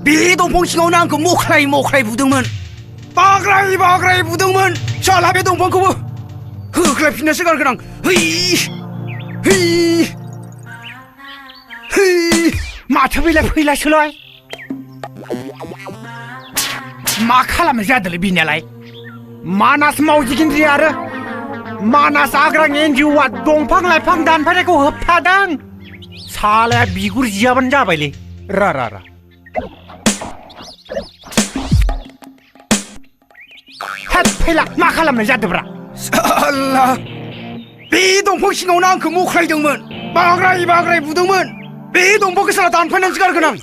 बे दंफां सिङावनो आंखौ मख्राय मख्राय बुदोंमोन बाग्राय बाग्राय बुदोंमोन साला बे दंफांखौबो होख्लायफिननोसो गारगोन आं माथो बेलाय फैलासोलाय मा खालामनाय जादोंलै बिनियालाय मानास मावजि गेन्द्रि आरो मानास आग्रां एनजिअ'आ दंफां लाइफां दानफायनायखौ होबथादों सालाया बिगुर जियाबानो जाबायलै रा हेद फैला मा खालामनाय जादोंब्रा साला बे दंफां सिङावनो आंखौ मख्रायदोंमोन बाग्राय बाग्राय बुदोंमोन बे दंफांखौ साला दानफायनानैसो गारगोन आं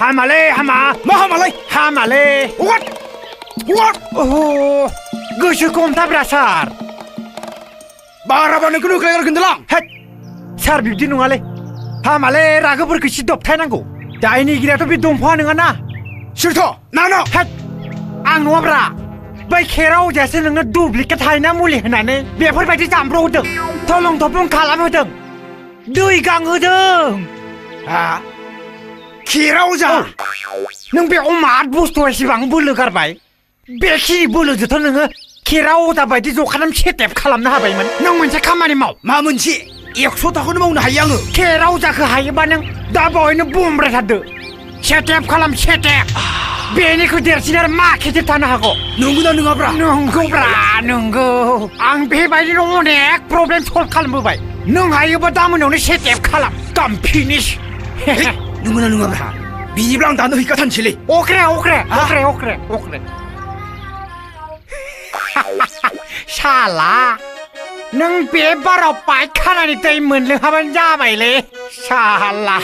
हामालै हामा मा हामालै हगार गोसोखौ हमथाब्रा सार बाराबा नोंखौनो होख्लायगारगोन दालां सार बिब्दि नङालै हामालै रागोफोरखौ एसे दबथायनांगौ दायनिगिरियाथ' बे दंफाङा नङाना सोरथ' नाना आं नङाब्रा बै खेराव अजायासो नोंनो दुप्लिकेट हायना मुलि होनानै बेफोरबायदि जामब्रहोदों थलं थफ्लं खालामहोदों दै गांहोदों खेराव अजा नों बे अमात बुस्थुआ एसेबां बोलो गारबाय बेखिनि बोलोजोंथ' नोङो खेराव अजा बायदि जखानाम सेटेप खालामनो हाबायमोन नों मोनसे खामानि माव मा मोनसे 100थाखौनो मावनो हायो आङो खेराव अजाखौ हायोबा नों दा बावैनो बुंब्रायथारदो सेटेप खालाम सेटेप बेनिखौ देरसिन आरो मा खेथेब थानो हागौ नंगौना नङाब्रा नंगौब्रा नंगौ आं बेबायदिनो अनेक प्रब्लेम सल्भ खालामबोबाय नों हायोबा दा मोनावनो सेटेप खालाम काम फिनिश नंगौना नङाब्रा बिदिब्ला आं दानो हैखाथारनोसैलै अख्रे साला नों बे बाराव पायखानानि दै मोनलोंहाबानो जाबायलै साला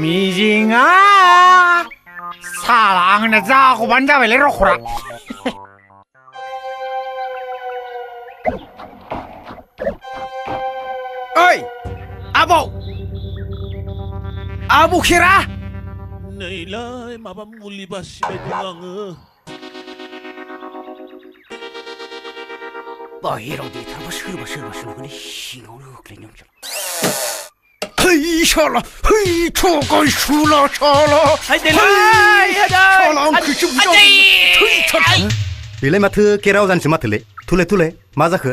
मिजिङा साला आंनो जागौबानो जाबायलै रखरा ओइ आबौ खेरा नैलाय माबा मुलि बासिबाय दं आङो बाहेराव देथारबा सोरबा नुगोन सिङावनो होख्लायनो है साला है थगाय सुला साला बेलाय माथो केराव जानोसो माथोलै थुले मा जाखो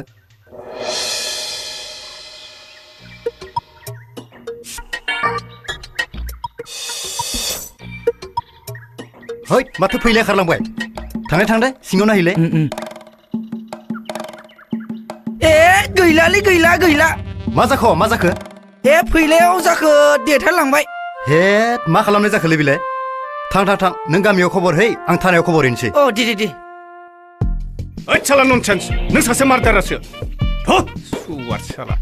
है माथो फैलाय खारलांबाय थांदे सिङाव नायहैलाय गैला मा जाखो फैलायाव जाखो देथारलांबाय हे मा खालामनाय जाखोलै बेलाय थां नों गामियाव खबर है आं थानायाव खबर हैनोसै दे ओइ साला ननसेन्स नों सासे मार्डारारसो सुवार साला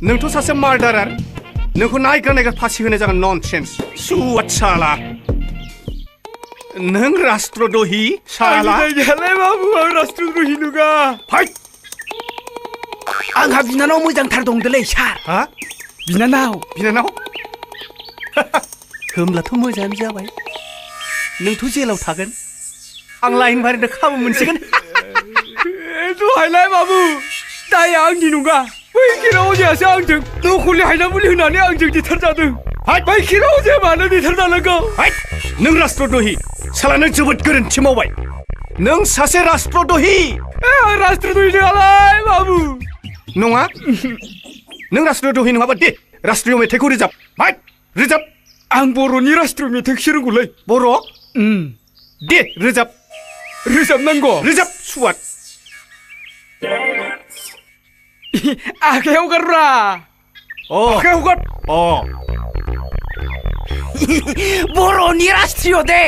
नोंथ' सासे मार्डारार नोंखौ नायग्रा फासि होनाय जागोन ननसेन्स सुवार साला नों राष्ट्रद्रही साला बाबु आं राष्ट्रद्रही नङा आंहा बिनानाव मोजांथार दंदोलै सार बिनानाव होमब्लाथ' मोजाङानो जाबाय नोंथ' जेलाव थागोन आं लाइन बारिनो खाबु मोनसिगोन दहायलाय बाबु दाया आंनि नङा बै खेराव अजायासो आंजों नखलि हायना मुलि होनानै आंजों देथारजादों बै खेराव अजाया मानो देथारजानांगौ नों राष्ट्रद्रही साला नों जोबोद गोरोन्थि मावबाय नों सासे राष्ट्रद्रही आं राष्ट्रद्रही नङालाय बाबु नङा नों राष्ट्रद्रही नङाबा दे राष्ट्रीय मेथाइखौ रोजाब आं बर'नि राष्ट्रीय मेथाइखौसो रोंगौलै बर' दे रोजाबनांगौ रोजाब सुवाद आखायाव गारब्रा आखायाव गार बर'नि राष्ट्रीय दे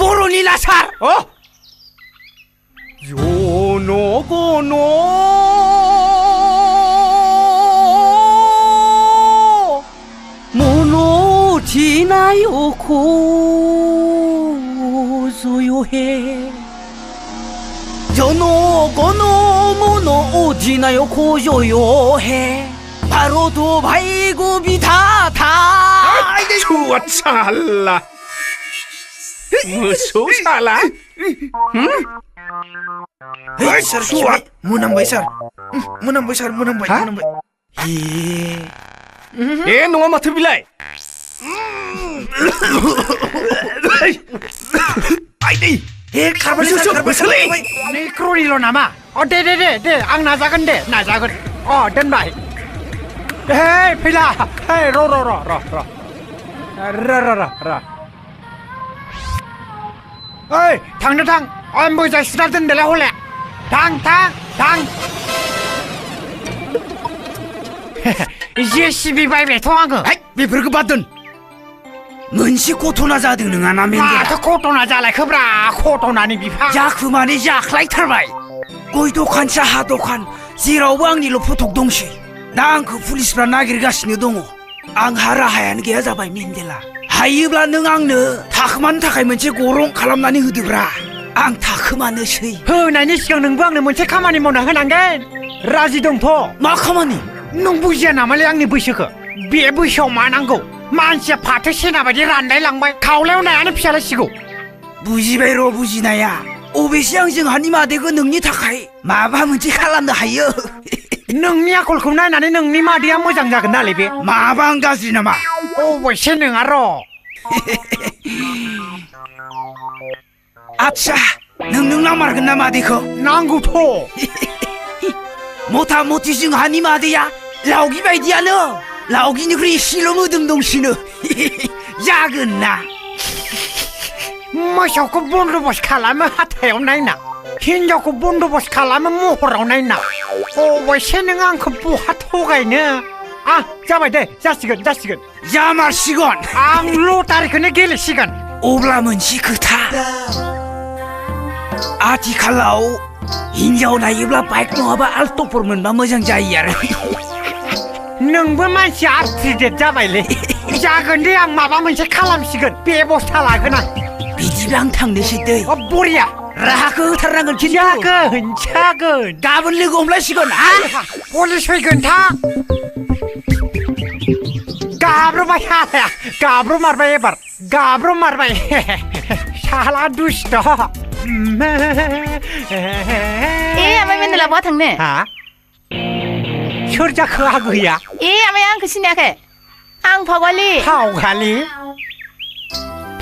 बर'नि लासार जनगण মনচিনায়ক জয় হে জনগণ মন অধিনায়ক জয় হে ভারত ভাইগো বিধাতা সুয়াদ সালা मोसौ साला Hei, sar suat. Munambai sar. Munambai sar, munambai, Hah? munambai. ए नङा माथो बिलाय Aidai. Hei, karbali sar, karbali sar. नेक्र'निल' नामा अ दे आं नाजागोन अ दोनबाय हे फैला हे र ओइ थांनो थां अ मोजां सुना दोनदोलाय हले थां जेसिबि बायबायथ' आङो बेफोरखौ बाद दोन मोनसे घटना जादों नङाना मेन्देला माथो घटना जालायखोब्रा घटनानि बिफा जाखोमानि जाख्लायथारबाय गय दखान साहा दखान जेरावबो आंनिल' फटक दंसै दा आंखौ पुलिसफ्रा नागिरगासिनो दङ आंहा राहायानो गैया जाबाय मेन्देला हायोब्ला नों आंनो थाखोमानो थाखाय मोनसे गरं खालामनानै होदोब्रा आं थाखोमानोसै होनायनि सिगां नोंबो आंनो मोनसे खामानि मावना होनांगोन राजि दंथ' मा खामानि नों बुजिया नामालै आंनि बैसोखौ बे बैसोआव मा नांगौ मानसिया फाथो सेना बायदि रानलाय लांबाय खावलायाव नायानो फिसालायसिगौ बुजिबाय र' बुजिनाया अबेसे आं जोंहानि मादैखौ नोंनि थाखाय माबा मोनसे खालामनो हायो नोंनि आखलखौ नायनानै नोंनि मादैया मोजां जागोन नालै बे माबा आं गाज्रि नामा अबयसे नङा र' आच्छा नों नामारगोन ना मादैखौ नांगौथ' मथा मथि जोंहानि मादैया लावगि बायदियानो लावगिनिख्रुइ एसेल' मोदोम दंसिनो जागोन ना मोसौखौ बन्दबस्त खालामो हाथायाव नायना हिनजावखौ बन्दबस्त खालामो महराव नायना अबयसे नों आंखौ बहा थगायनो जाबाय दे जासिगोन जामारसिगोन आं लटारिखौनो गेलेसिगोन अब्ला मोनसे खोथा आथिखालाव हिनजाव नायोब्ला बाइक नङाबा आल्ट'फोर मोनबा मोजां जायो आरो नोंबो मानसि आर्ट्रिडेट जाबायलै जागोन दे आं माबा मोनसे खालामसिगोन बेबस्था लागोन आं बिदिब्ला आं थांनोसै दै बरिया राहाखौ होथारनांगोन जागोन गाबोन लोगो हमलायसिगोन पुलिस फैगोन था गाब्र'बाय हालाया गाब्र'मारबाय एबार गाब्र'मारबाय साला दुस्ट आमाय मेन्देला बहा थांनो सोर जाखो आहा गैया आमाय आंखौ सिनायाखै आं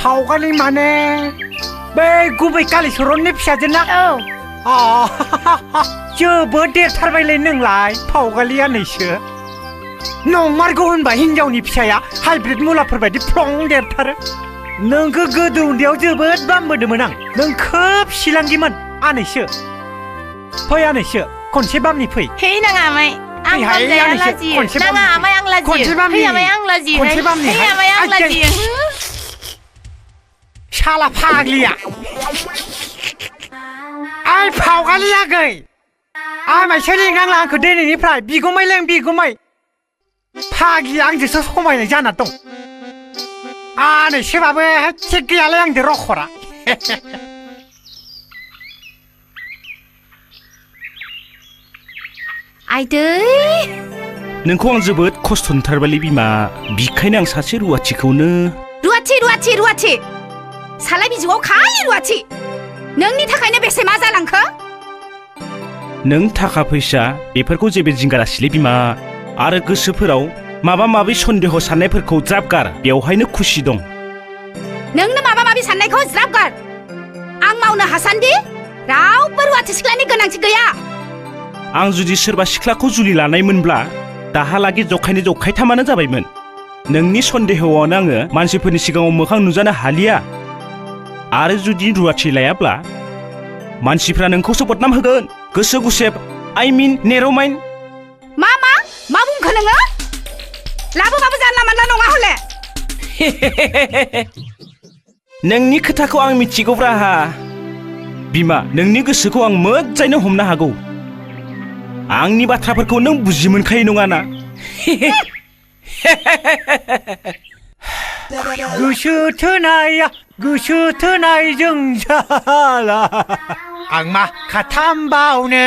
फावगालि माने बै गुबै कालिचरननि फिसाजो ना जोबोद देरथारबायलै नोंलाय फावगालियानैसो नंमारगौ होनबा हिनजावनि फिसाया हाइब्रिद मुलाफोर बायदि फ्लं देरथारो नोंखौ गोदो उन्दैयाव जोबोद बामबोदोंमोन आं नों खोब सिलांगिमोन आनैसो फै आनैसो खनसे बामनि फै हे नाङा आमाय आं बामजाया लाजियो नाङा आमाय आं लाजियो हे आमाय आं लाजियो हे आमाय आं लाजियो साला फाग्लिया आइ फावगालि आगै आमायसो लिंनांला आंखौ दिनैनिफ्राय बिगुमै लें बिगुमै फाग्लिया आंजोंसो समायनाय जाना दं आनैसोबाबो थिग गैयालै आंजों रखरा आइदै नोंखौ आं जोबोद खस्थ' नुथारबायलै बिमा बिखायनो आं सासे रुवाथिखौनो रुवाथि सालाय बिजौआव खालि रुवाथि नोंनि थाखायनो बेसे मा जालांखो नों थाखा फैसा बेफोरखौ जेबो जिंगा दासिलै बिमा आरो गोसोफोराव माबा माबि सन्देह साननायफोरखौ ज्राब गार बेवहायनो खुसि दं नोंनो माबा माबि साननायखौ ज्राब गार आं मावनो हासान्दि रावबो रुवाथि सिख्लानि गोनांथि गैया आं जुदि सोरबा सिख्लाखौ जुलि लानायमोनब्ला दाहालागि जखायथामानो जाबायमोन नोंनि सन्देहआवनो आङो मानसिफोरनि सिगाङाव मोखां नुजानो हालिया आरो जुदि रुवाथि लायाब्ला मानसिफ्रा नोंखौसो बदनाम होगोन गोसो गुसेब नेर'माइन मा बुंखो नोङो लाबोबाबो जानला मानला नङा हले नोंनि खोथाखौ आं मिथिगौब्रा बिमा नोंनि गोसोखौ आं मोजाङैनो हमनो हागौ आंनि बाथ्राफोरखौ नों बुजि मोनखायो नङाना गोसो थोनायजों जाला आं मा खाथामबावनो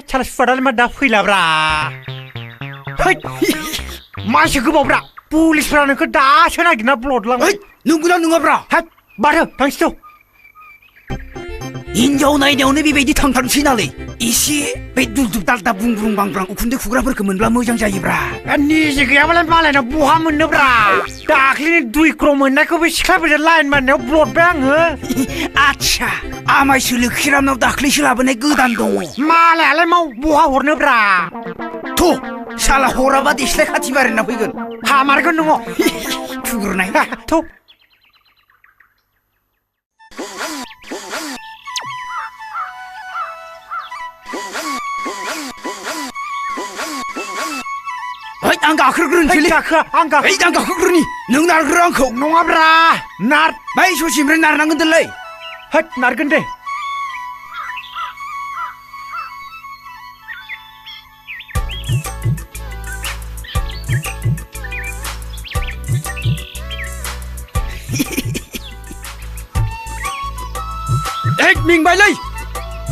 साला सुपारालाय मा दा फैलाब्रा मासि गोबावब्रा पुलिसफ्रा नोंखौ दासो नागिरना ब्लड लांबाय ओइ नंगौना नङाब्रा हाब माथो थांसै हिनजाव नायनायावनो बेबायदि थांथारनोसै नालै एसे बे दुलदुब दालदा बुंब्रुं बांब्रां उखुन्दै खुग्राफोरखौ मोनब्ला मोजां जायोब्रा निजे गैयाबालाय मालायनाव बहा मोननोब्रा दाख्लिनि 2 क्र'र मोननायखौ बे सिख्लाफोरजों लाइन मारिनायाव ब्लडबाय आङो आच्छा आमायसो लोखिरामनाव दाख्लैसो लाबोनाय गोदान दङ मालायालाय बहा हरनोब्रा थ' साला हराबा देस्लाय खाथि बारायना फैगोन हामारगोन नङ थुग्रोनाय थ' ओइ आं गाखोग्रोनोसैलै आं गाखोग्रोनि नों नारग्रो आंखौ नङाब्रा नार बै ससेनिफ्राय नारनांगोन दोनलै होद नारगोन दे एक मिंबायलै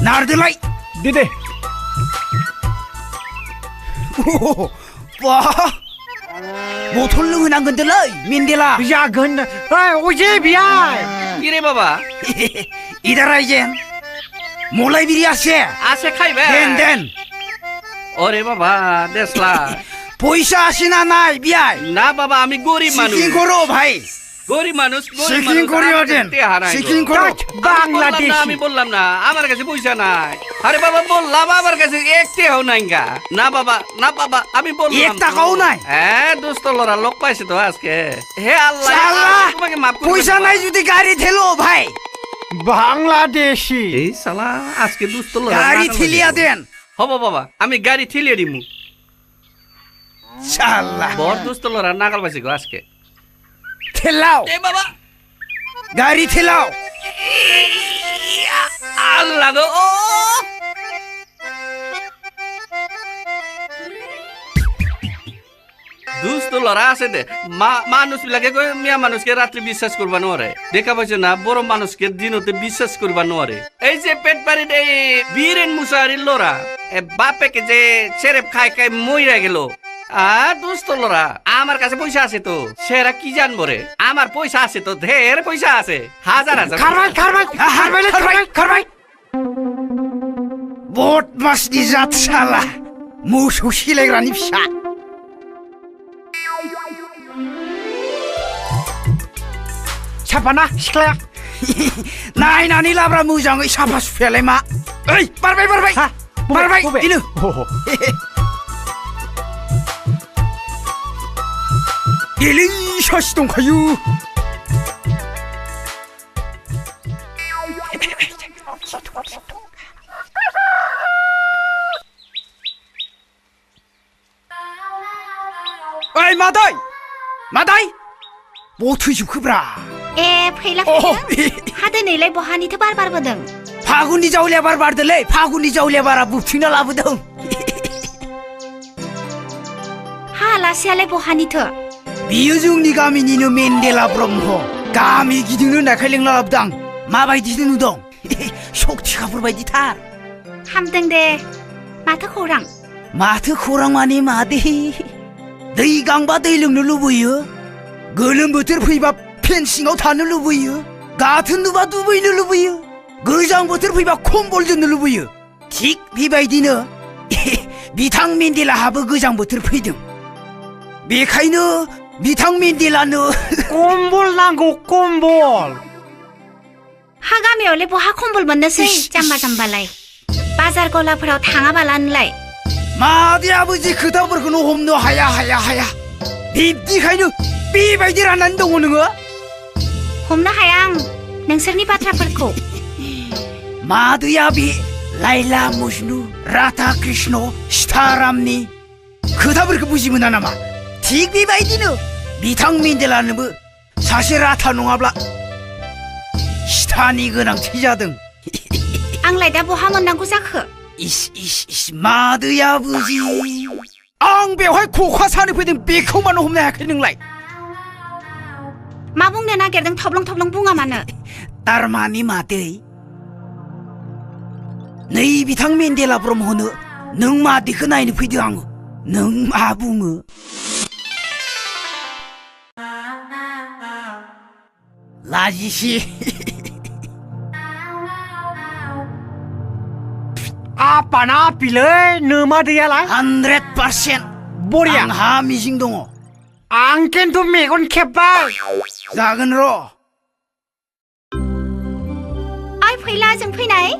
नारदोलाय दे बा बथल लोंहोनांगोन दोलै मेन्देला जागोन अजे बियाय কিরে বাবা इधर आइजेन मलाई बिरि আছে আছে খাইবে দেন দেন ওরে বাবা দেশলা পয়সা আছে না নাই বিয়াই না বাবা আমি গরিব মানুষ সিকিং করো ভাই গরিব মানুষ সিকিং করিও দেন সিকিং করো বাংলাদেশ আমি বললাম না আমার কাছে পয়সা নাই আরে বাবা বললাম আমার কাছে একটাও নাই গা না বাবা আমি বললাম এক টাকাও নাই হ্যাঁ দোস্ত লরা লোক পাইছে তো আজকে হে আল্লাহ আল্লাহ তোমাকে মাফ করে পয়সা নাই যদি গাড়ি ঠেলো ভাই বাংলাদেশি এই শালা আজকে দোস্ত লরা গাড়ি ঠেলিয়া দেন হবো বাবা আমি গাড়ি ঠেলিয়ে দিমু শালা বড় দোস্ত লরা নাগাল পাইছে গো আজকে ঠেলাও এ বাবা গাড়ি ঠেলাও আল্লাহ গো ও দুষ্ট লড়া আছে দে মানুষ বিলাকে মিয়া মানুষকে রাত্রি বিশ্বাস করবা নোয়ারে দেখা পাইছো না বড় মানুষকে দিনতে বিশ্বাস করবা নোয়ারে এই যে পেট বাড়ি এই বীরেন মুসারির লড়া বাপেকে যে সেরেপ খাই খাই মইরা গেল দুষ্ট লড়া আমার কাছে পয়সা আছে তো সেরা কি জানবো রে আমার পয়সা আছে তো ঢের পয়সা আছে হাজার খারবাই বট মাসনি জাত শালা मोसौ सिलायग्रानि फिसा साफाना सिख्लाया नायनानै लाब्रा मोजाङै साफा सुफायालाय मा ओइ बारबाय इनो एलै सासि दंखायो ओइ मादै बथैजोबखोब्रा ए फैला हा दिनैलाय बहानिथो बार बारबोदों फागुननि जावलिया बार बारदोलै फागुननि जावलिया बारा बुथुमना लाबोदों हा आलासियालाय बहानिथो बियो जोंनि गामिनिनो मेन्देला ब्रह्म गामि गिदिंनो होननायखाय लिंना लाबोदां माबायदिथो नुदों सक्तिखाफोर बायदिथार हामदों दे माथो खौरां माने मादे दै गांबा दै लोंनो लुबैयो गोलोम बोथोर फैबा फेन सिङाव थानो लुबैयो गाथोन नुबा दुगैनो लुबैयो गोजां बोथोर फैबा कम्बल जोमनो लुबैयो थिग बेबायदिनो बिथां मेन्देलाहाबो गोजां बोथोर फैदों बेखायनो बिथां मेन्देलानो कम्बल नांगौ कम्बल हा गामियावलाय बहा कम्बल मोननोसै जाम्बा जाम्बालाय बाजार गलाफोराव थाङाबालानोलाय मादैयाबो जे खोथाफोरखौनो हमनो हाया बिब्दिखायनो बेबायदि राननानै दङ नोङो हमनो हाया आं नोंसोरनि बाथ्राफोरखौ मादैया बे लाइला मजनु राधा कृष्ण सीतारामनि खोथाफोरखौ बुजिमोना नामा थिग बेबायदिनो बिथां मेन्देलानोबो सासे राधा नङाब्ला सीतानि गोनांथि जादों आंलाय दा बहा मोननांगौ जाखो इस मादैया बुजि आं बेवहाय खखा सानो फैदों बेखौ मानो हमनो हायाखै नोंलाय मा बुंनो नागिरदों थब्लं बुङा मानो तारमाने मादै नै बिथां मेन्देला ब्रह्मनो नों मादैखौ नायनो फैदों आङो नों मा बुङो 라지시 아빠나 아삐래 너마드야라 100% 뭐야 앙하 미싱 동어 안ken도 메곤 캡바 작은으로 Ai फैला जों फैनाय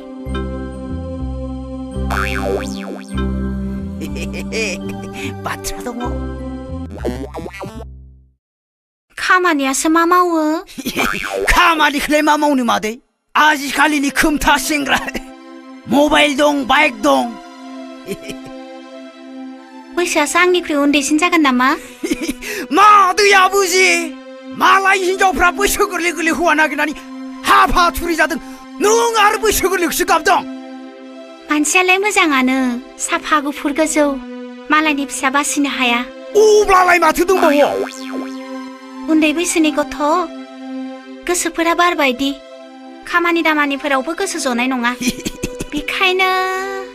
바트라 동어 खामानियासो मा मावो 가만히 그래 마 먹니 마대 아직칼리니 금타 싱그라 모바일 동 바이크 동 बैसोआसो आंनिख्रुइ उन्दैसिन जागोन नामा 마드야 아버지 말라이 hin자오프라 बैसो गोरलै गोरलै हौवा नागिरनानै हाफा थुरि जादों नों आरो बैसो गोरलैखौसो गाबदों मानसियालाय मोजाङानो साफा गुफुर गोजौ मालायनि फिसा बासिनो हाया अब्लालाय माथो दंबावो उन्दै बैसोनि गथ' गोसोफोरा बारबायदि खामानि दामानिफोरावबो गोसो जनाय नङा बेखायनो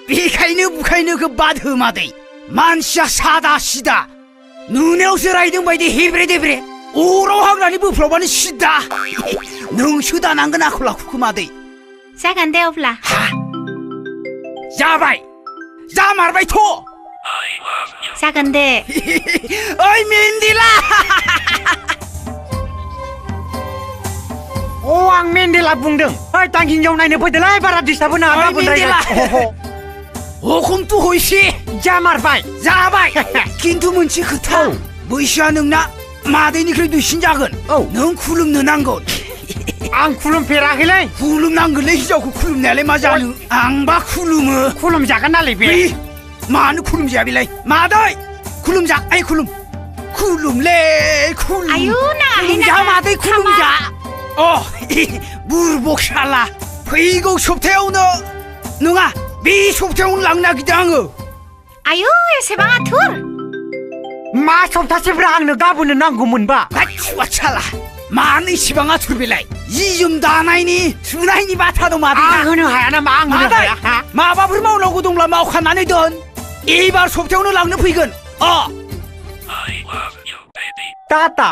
बेखायनो बुखायनोखौ बाद हो मादै मानसिया सादा सिदा नुनायावसो रायदों बायदि हेब्रे देब्रे अराव हाग्रानि बोफ्रावबानो सिदा नोंसो दानांगोन आखल आखुखौ मादै जागोन दे अब्ला जाबाय जामारबायथ' जागोन दे ओइ मेन्दिला आं मेन्देला बुंदों आं हिन्जाव नायनो फैदोलाय बारा दिस्टार्ब होनो ओइ गाबोन मेन्देला हुकुम तु हयसे जामारबाय जाबाय खिन्थु मोनसे खोथा बैसोआ नोंना मादैनिख्रुइ दुइसिन जागोन नों खुलुमनो नांगोन आं खुलुमफेराखैलै खुलुमनांगोनलै हिन्जावखौ खुलुमनायालाय मा जानो आंबा खुलुमो खुलुमजागोन नालाय बे मानो खुलुमजाया बेलाय मादै खुलुमजा आइ खुलुमले खुलुम आयु नाङाहाय खुलुमजा मादै खुलुमजा अ बुरबक साला फैगौ सप्तायावनो नङा बे सप्तायावनो लांनो नागिरदों आङो आयु एसेबां आथुर मा सप्तासेफ्रा आंनो गाबोननो नांगौमोनबा साला मानो इसिबां आथुर बेलाय जि जोम दानायनि सुनायनि बाथ्रा दं मादै आं होनो हाया नामा आं होनो मादै हाया माबाफोर मावनांगौ दंब्ला मावखानानै दोन एबार सप्तायावनो लांनो फैगोन टाटा